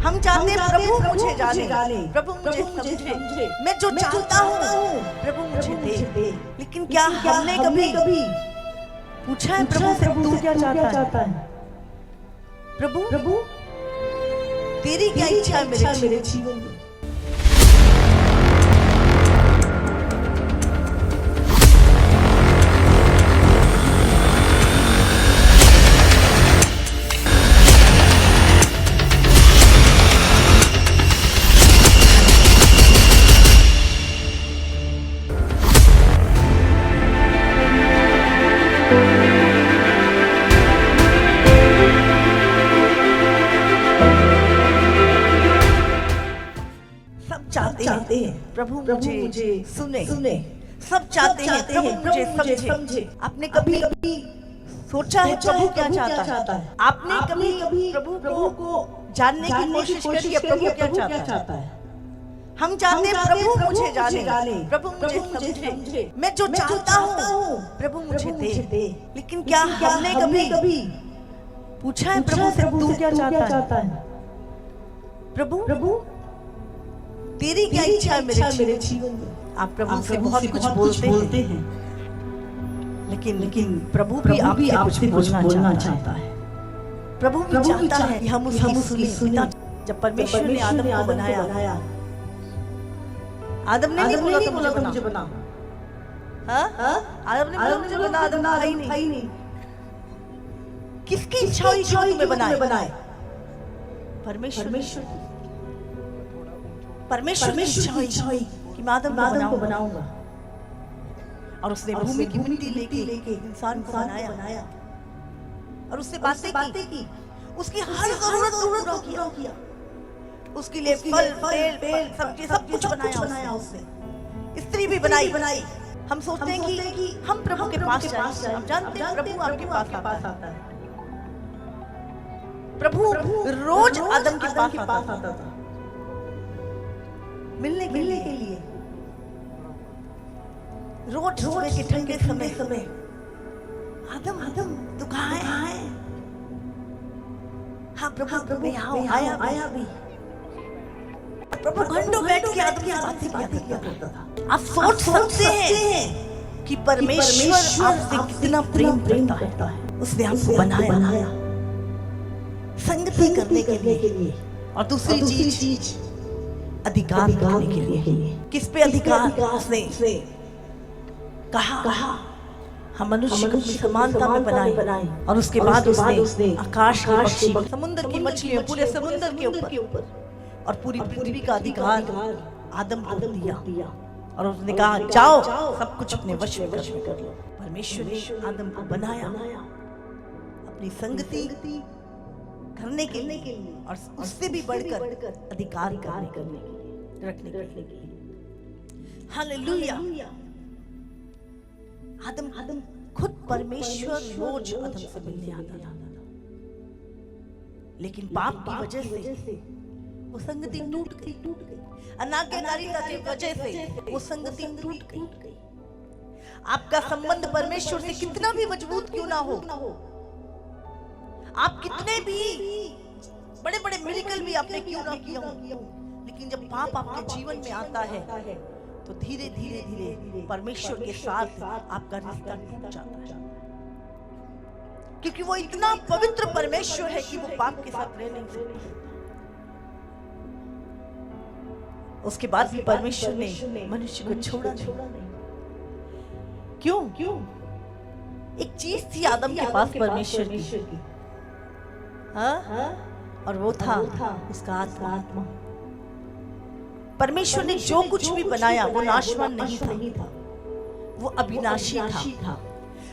हम चाहते हैं प्रभु मुझे जाने, प्रभु मुझे समझे, मैं जो चाहता हूँ प्रभु मुझे दे। लेकिन क्या हमने कभी पूछा है प्रभु से तू क्या चाहता है? प्रभु तेरी क्या इच्छा है मेरे जीवन में? चाहते हैं प्रभु मुझे सुने, सब चाहते हैं प्रभु मुझे समझे। आपने कभी सोचा है प्रभु क्या चाहता है? आपने कभी प्रभु को जानने की कोशिश करी है प्रभु क्या चाहता है? हम चाहते हैं प्रभु मुझे जाने, प्रभु मुझे समझे, मैं जो चाहता हूँ प्रभु मुझे दे। लेकिन क्या हमने कभी पूछा है प्रभु से तू क्या चाहता है? प्रभु तेरी क्या इच्छा है मेरे जीवन में? आप प्रभु से बहुत कुछ बोलते हैं, लेकिन प्रभु भी आपसे कुछ बोलना चाहता है। प्रभु भी चाहता है कि हम उसकी सुने। जब परमेश्वर ने आदम को बनाया, आदम ने नहीं बोला तो मुझे बना। आदम ने बोला मुझे बना, आदम खाई नहीं। किसकी इच्छा हुई जो तुम्हें बनाए? परमेश्वर की इच्छा हुई कि मैं आदम को बनाऊंगा। और उसने भूमि की मिट्टी लेके इंसान को बनाया और उससे बातें की, उसकी हर जरूरत पूरा किया। उसके लिए फल, तेल, सब्जी सब कुछ बनाया उसने। स्त्री भी बनाई। हम सोचते हैं कि हम प्रभु के पास जाएं। हम जानते हैं प्रभु आपके पास आता है। प्रभु रोज आदम के पास आता था मिलने के लिए। रोज सुबह के ठंडे समय आदम तू कहाँ है? हाँ प्रभु आया भी। प्रभु घंटों बैठ के आदम की बातें किया करता था। आप सोच सकते हैं कि परमेश्वर आपसे कितना प्रेम करता है। उसने आपको बनाया संगति करने के लिए, और दूसरी चीज अधिकार करने के लिए। किस पे अधिकार? उसने कहा हम मनुष्य को अपनी समानता में बनाए। और उसके बाद उसने आकाश के पक्षी, समुद्र की मछलियों, पूरे समुद्र के ऊपर और पूरी पृथ्वी का अधिकार आदम को दिया। और उसने कहा जाओ सब कुछ अपने वश में कर लो। परमेश्वर ने आदम को बनाया अपनी संगति करने के लिए और उससे भी बढ़कर अधिकार रखने के लिए। हालेलुया। आदम खुद परमेश्वर रोज आदम से मिलने आता था, लेकिन पाप की वजह से वो संगति टूट गई। अनाज्ञाकारिता की वजह से वो संगति टूट गई। आपका संबंध परमेश्वर से कितना भी मजबूत क्यों ना हो, आप कितने भी बड़े मिरेकल भी आपने क्यों ना किया हो, लेकिन जब पाप आपके जीवन में आता है तो धीरे धीरे परमेश्वर के साथ आपका रिश्ता टूट जाता है। क्योंकि वो इतना पवित्र परमेश्वर है कि वो पाप के साथ रह नहीं सकता। उसके बाद भी परमेश्वर ने मनुष्य को छोड़ा नहीं। क्यों? एक चीज थी आदम के पास परमेश्वर की, और वो था उसका आत्मा। परमेश्वर ने जो कुछ भी बनाया वो नाशवान नहीं था, वो अविनाशी था।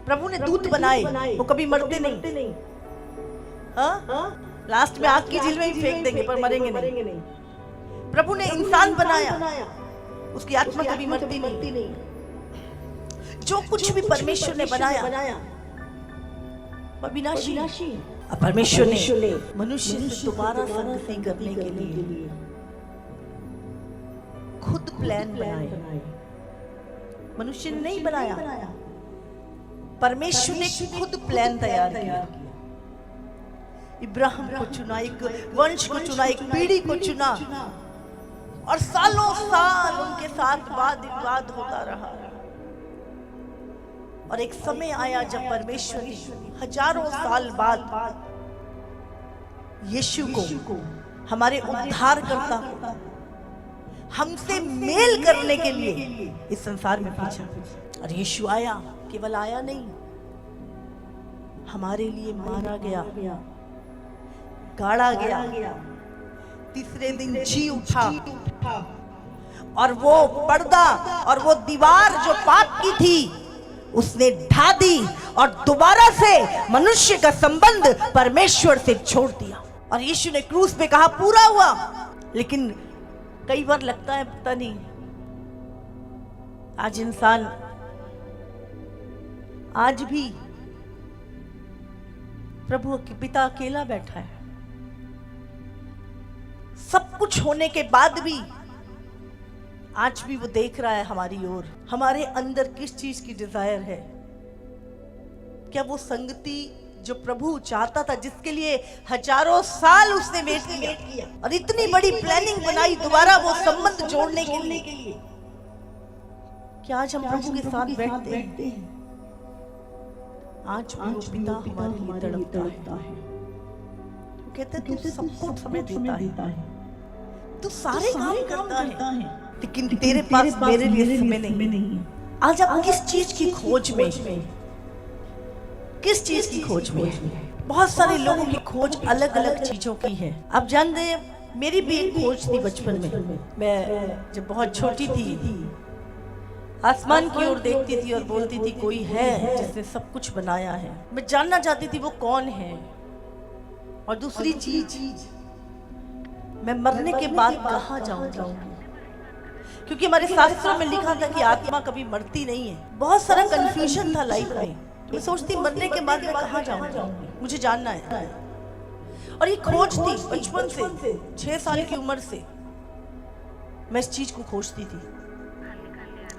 प्रभु ने दूत बनाए, वो कभी मरते नहीं। लास्ट में आग की झील में ही फेंक देंगे पर मरेंगे नहीं। प्रभु ने इंसान बनाया, उसकी आत्मा कभी मरती नहीं। जो कुछ भी परमेश्वर ने बनाया वो अविनाशी। परमेश्वर ने मनुष्य से दोबारा संगति करने के लिए खुद प्लान बनाए। मनुष्य ने नहीं बनाया, परमेश्वर ने खुद प्लान तैयार किया। इब्राहिम को चुना, एक वंश को चुना, एक पीढ़ी को चुना, और सालों साल उनके साथ वाद विवाद होता रहा। और एक समय आया जब परमेश्वर ने हजारों साल बाद यीशु को हमारे उद्धारकर्ता को हमसे मेल करने के लिए इस संसार में भेजा। और यीशु आया, केवल आया नहीं, हमारे लिए मारा गया, गाड़ा गया, तीसरे दिन जी उठा, और वो पर्दा और वो दीवार जो पाप की थी उसने ढा दी, और दोबारा से मनुष्य का संबंध परमेश्वर से छोड़ दिया। और यीशु ने क्रूस पे कहा पूरा हुआ। लेकिन कई बार लगता है पता नहीं, आज इंसान आज भी प्रभु के पिता अकेला बैठा है, सब कुछ होने के बाद भी आज भी वो देख रहा है हमारी ओर। हमारे अंदर किस चीज की डिजायर है? क्या वो संगति जो प्रभु चाहता था, जिसके लिए हजारों साल उसने वेट किया और इतनी बड़ी प्लानिंग बनाई दोबारा वो संबंध जोड़ने के लिए, क्या आज हम प्रभु के साथ बैठते हैं? आज वो पिता हमारे लिए तड़पता है। कहते हैं तू सबको समय देता है, तू सारे काम करता है, लेकिन तेरे पास मेरे लिए समय नहीं। आज आप किस चीज की खोज में, किस चीज की खोज में? बहुत सारे लोगों की खोज अलग अलग चीजों की है। आप जानते हैं, मेरी भी एक खोज थी बचपन में। मैं जब बहुत छोटी थी, आसमान की ओर देखती थी और बोलती थी कोई है जिसने सब कुछ बनाया है। मैं जानना चाहती थी वो कौन है। और दूसरी चीज, मैं मरने के बाद कहाँ जाऊंगी, क्योंकि हमारे शास्त्रों में लिखा था कि आत्मा कभी मरती नहीं है। बहुत सारा कंफ्यूजन था लाइफ में। मैं सोचती मरने के बाद मैं कहाँ जाऊंगी, मुझे जानना है। और ये खोज थी बचपन से, 6 साल की उम्र से मैं इस चीज को खोजती थी।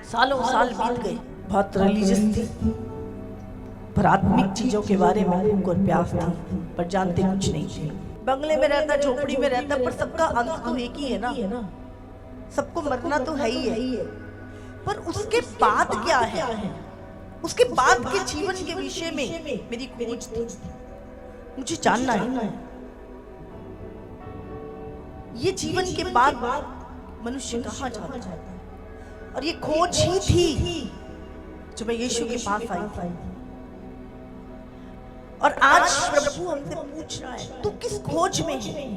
सालों साल बीत गए, बहुत रिलीजियस थी, पर आत्मिक चीजों के बारे में भूख और प्यास थी, पर जानते कुछ नहीं थे। बंगले में रहता, झोपड़ी में रहता, पर सबका अंत तो एक ही है ना, सबको मरना तो है ही है। पर उसके बाद क्या है, उसके बाद के जीवन के विषय में मेरी खोज थी। मुझे जानना है ये जीवन के बाद मनुष्य कहाँ जाता है। और ये खोज ही थी जो मैं यीशु के पास आई थी। और आज प्रभु हमसे पूछ रहा है तू किस खोज में है,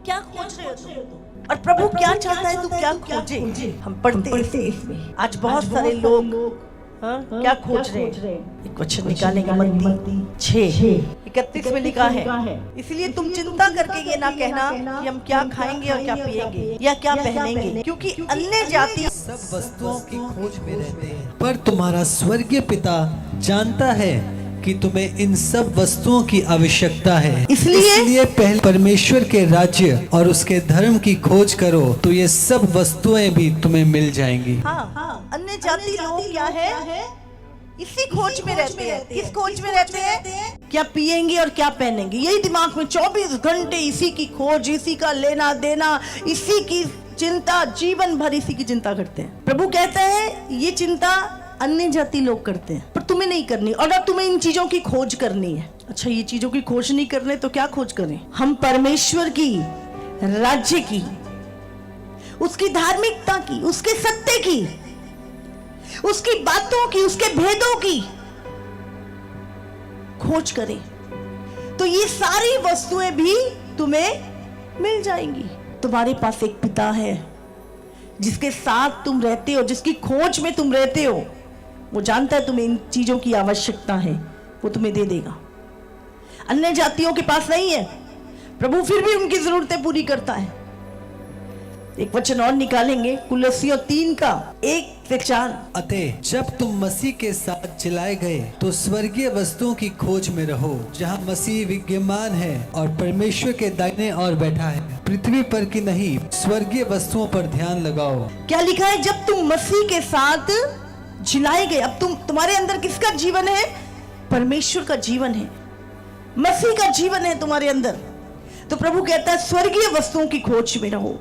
क्या खोज रहे हो तुम? और प्रभु क्या चाहता है तू क्या खोजे? हम पढ़ते इसमें आज बहुत सारे लोग क्या खोज रहे हैं। एक वचन निकालेंगे, मत्ती 6:31 में लिखा है, इसलिए तुम चिंता करके ये ना कहना कि हम क्या खाएंगे और क्या पिएंगे या क्या पहनेंगे, क्योंकि अन्य जाति सब वस्तुओं की खोज में रहते हैं, पर तुम्हारा स्वर्गीय पिता जानता है कि तुम्हें इन सब वस्तुओं की आवश्यकता है। इसलिए पहले परमेश्वर के राज्य और उसके धर्म की खोज करो, तो ये सब वस्तुएं भी तुम्हें मिल जाएंगी। हाँ, अन्य जाति लोग क्या है, इसी खोज में रहते हैं। किस खोज में रहते हैं? क्या पिएंगे और क्या पहनेंगे, यही दिमाग में 24 घंटे इसी की खोज, इसी का लेना देना, इसी की चिंता, जीवन भर इसी की चिंता करते हैं। प्रभु कहते हैं ये चिंता अन्य जाति लोग करते हैं, पर तुम्हें नहीं करनी। और अब तुम्हें इन चीजों की खोज करनी है। अच्छा, ये चीजों की खोज नहीं करने तो क्या खोज करें? हम परमेश्वर की, राज्य की, उसकी धार्मिकता की, उसके सत्य की, उसकी बातों की, उसके भेदों की खोज करें, तो ये सारी वस्तुएं भी तुम्हें मिल जाएंगी। तुम्हारे पास एक पिता है जिसके साथ तुम रहते हो, जिसकी खोज में तुम रहते हो। वो जानता है तुम्हें इन चीजों की आवश्यकता है, वो तुम्हें दे देगा। अन्य जातियों के पास नहीं है, प्रभु फिर भी उनकी जरूरतें पूरी करता है। एक वचन और निकालेंगे, कुलस्सियों 3:1-4। अतः जब तुम मसीह के साथ जिलाए गए तो स्वर्गीय वस्तुओं की खोज में रहो, जहाँ मसीह विद्यमान है और परमेश्वर के दाहिने ओर बैठा है। पृथ्वी पर की नहीं, स्वर्गीय वस्तुओं पर ध्यान लगाओ। क्या लिखा है? जब तुम मसीह के साथ जिलाए गए। अब तुम्हारे अंदर किसका जीवन है? परमेश्वर का जीवन है। मसीह का जीवन है तुम्हारे अंदर, तो प्रभु कहता है स्वर्गीय वस्तुओं की खोज में रहो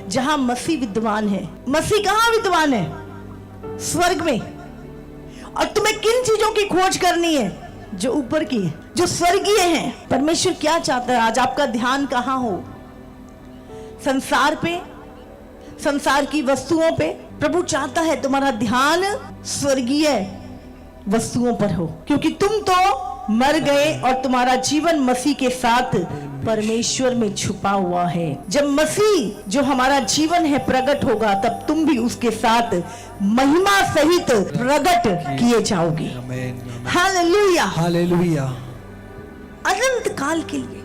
जहां मसीह विद्वान है। मसीह कहां विद्वान है? स्वर्ग में। और तुम्हें किन चीजों की खोज करनी है? जो ऊपर की है, जो स्वर्गीय है। परमेश्वर क्या चाहता है? आज आपका ध्यान कहां हो? संसार पे, संसार की वस्तुओं पे? प्रभु चाहता है तुम्हारा ध्यान स्वर्गीय वस्तुओं पर हो, क्योंकि तुम तो मर गए और तुम्हारा जीवन मसीह के साथ परमेश्वर में छुपा हुआ है। जब मसीह जो हमारा जीवन है प्रकट होगा, तब तुम भी उसके साथ महिमा सहित प्रकट किए जाओगे। Hallelujah, hallelujah. अनंत काल के लिए,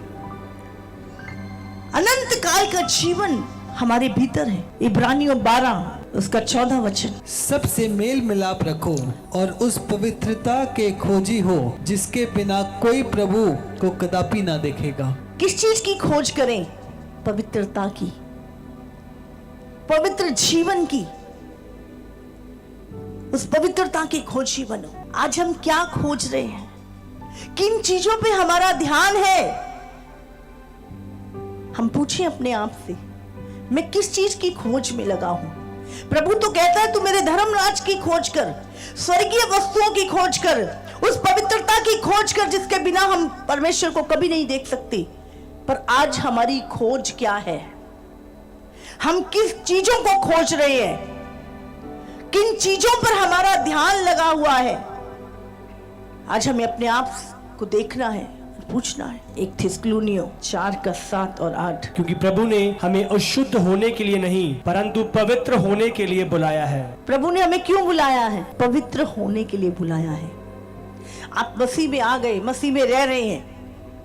अनंत काल का जीवन हमारे भीतर है। इब्रानियों 12 उसका 14 वचन। सबसे मेल मिलाप रखो और उस पवित्रता के खोजी हो जिसके बिना कोई प्रभु को कदापि ना देखेगा। किस चीज की खोज करें? पवित्रता की, पवित्र जीवन की। उस पवित्रता की खोजी बनो। आज हम क्या खोज रहे हैं? किन चीजों पे हमारा ध्यान है? हम पूछें अपने आप से, मैं किस चीज की खोज में लगा हूं? प्रभु तो कहता है तू मेरे धर्मराज की खोज कर, स्वर्गीय वस्तुओं की खोज कर, उस पवित्रता की खोज कर जिसके बिना हम परमेश्वर को कभी नहीं देख सकते। पर आज हमारी खोज क्या है? हम किस चीजों को खोज रहे हैं? किन चीजों पर हमारा ध्यान लगा हुआ है? आज हमें अपने आप को देखना है, पूछना है। 1 थिस्सलुनीयों 4 का 7 और 8। क्योंकि प्रभु ने हमें अशुद्ध होने के लिए नहीं परंतु पवित्र होने के लिए बुलाया है। प्रभु ने हमें क्यों बुलाया है? पवित्र होने के लिए बुलाया है। आप मसीह में आ गए, मसीह में रह रहे हैं,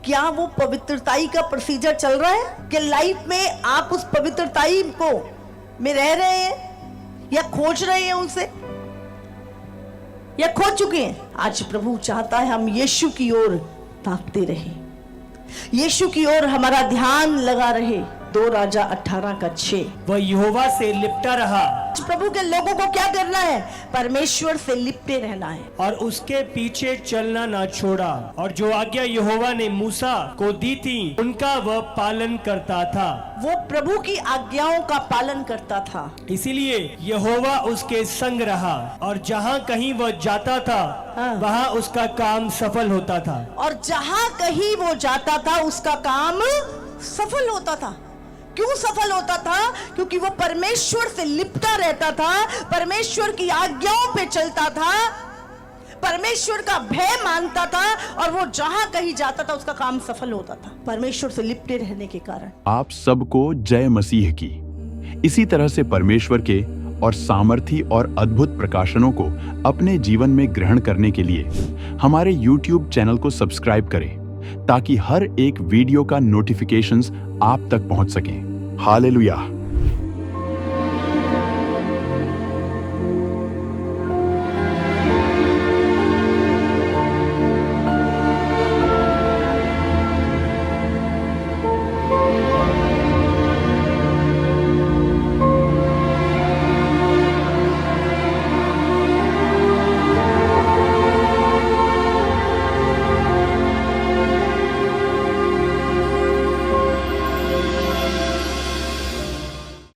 क्या वो पवित्रताई का प्रोसीजर चल रहा है? कि लाइफ में आप उस पवित्रताई को में रह रहे हैं या खोज रहे हैं उसे, या खो चुके हैं? आज प्रभु चाहता है हम यीशु की ओर ताकते रहे, यीशु की ओर हमारा ध्यान लगा रहे। 2 राजा 18 का 6। वह यहोवा से लिपटा रहा। प्रभु के लोगों को क्या करना है? परमेश्वर से लिपटे रहना है और उसके पीछे चलना ना छोड़ा। और जो आज्ञा यहोवा ने मूसा को दी थी उनका वह पालन करता था। वो प्रभु की आज्ञाओं का पालन करता था। इसीलिए यहोवा उसके संग रहा और जहाँ कहीं वह जाता था वहाँ उसका काम सफल होता था। और जहाँ कहीं वो जाता था उसका काम सफल होता था। क्यों सफल होता था? क्योंकि वो परमेश्वर से लिपटा रहता था, परमेश्वर की आज्ञाओं पे चलता था, परमेश्वर का भय मानता था, और वो जहां कहीं जाता था उसका काम सफल होता था, परमेश्वर से लिपटे रहने के कारण। आप सबको जय मसीह की। इसी तरह से परमेश्वर के और सामर्थी और अद्भुत प्रकाशनों को अपने जीवन में ग्रहण करने के लिए हमारे YouTube चैनल को सब्सक्राइब करें ताकि हर एक वीडियो का नोटिफिकेशंस आप तक पहुंच सकें। हालेलुया।